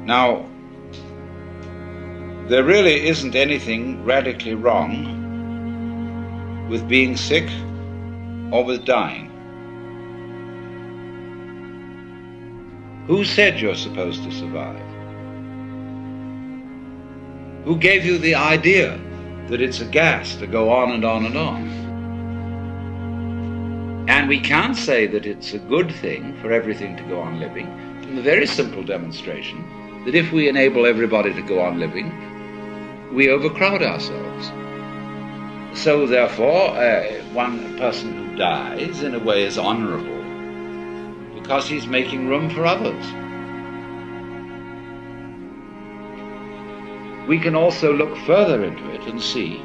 Now, there really isn't anything radically wrong with being sick or with dying. Who said you're supposed to survive? Who gave you the idea that it's a gas to go on and on and on? And we can't say that it's a good thing for everything to go on living from the very simple demonstration that if we enable everybody to go on living, we overcrowd ourselves. So therefore, one person who dies in a way is honorable because he's making room for others. We can also look further into it and see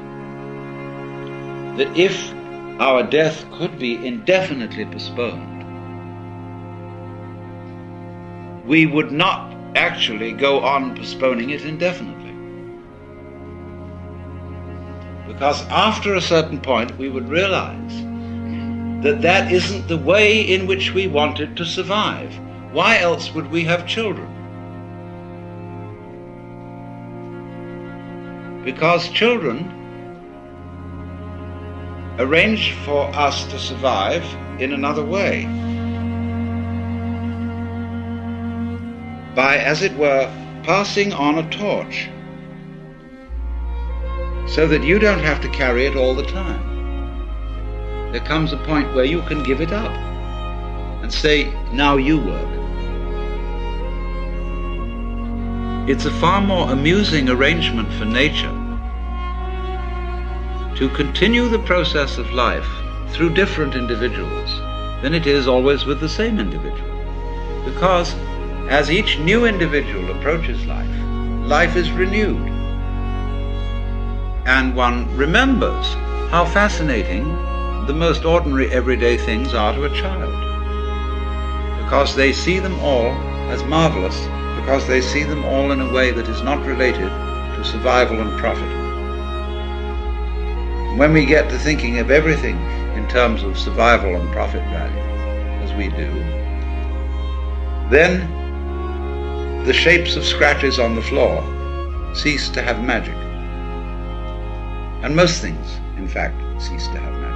that if our death could be indefinitely postponed, we would not actually go on postponing it indefinitely. Because after a certain point we would realize that that isn't the way in which we wanted to survive. Why else would we have children? Because children arrange for us to survive in another way. By, as it were, passing on a torch, so that you don't have to carry it all the time. There comes a point where you can give it up and say, now you work. It's a far more amusing arrangement for nature to continue the process of life through different individuals than it is always with the same individual. Because as each new individual approaches life, life is renewed. And one remembers how fascinating the most ordinary everyday things are to a child. Because they see them all as marvelous, because they see them all in a way that is not related to survival and profit. When we get to thinking of everything in terms of survival and profit value, as we do, then the shapes of scratches on the floor cease to have magic. And most things, in fact, cease to have magic.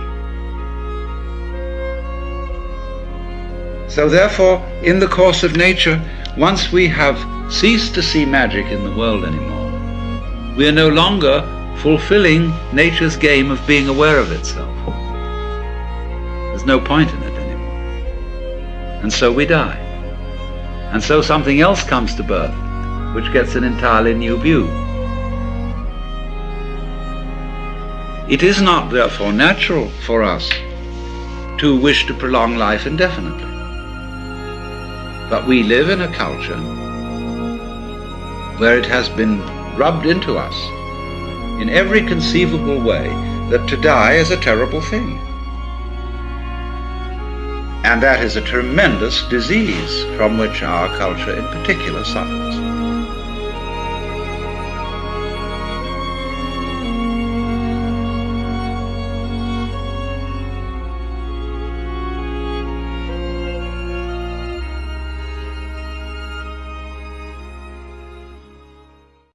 So therefore, in the course of nature, once we have ceased to see magic in the world anymore, we are no longer fulfilling nature's game of being aware of itself. There's no point in it anymore. And so we die. And so something else comes to birth, which gets an entirely new view. It is not, therefore, natural for us to wish to prolong life indefinitely. But we live in a culture where it has been rubbed into us in every conceivable way that to die is a terrible thing. And that is a tremendous disease from which our culture in particular suffers.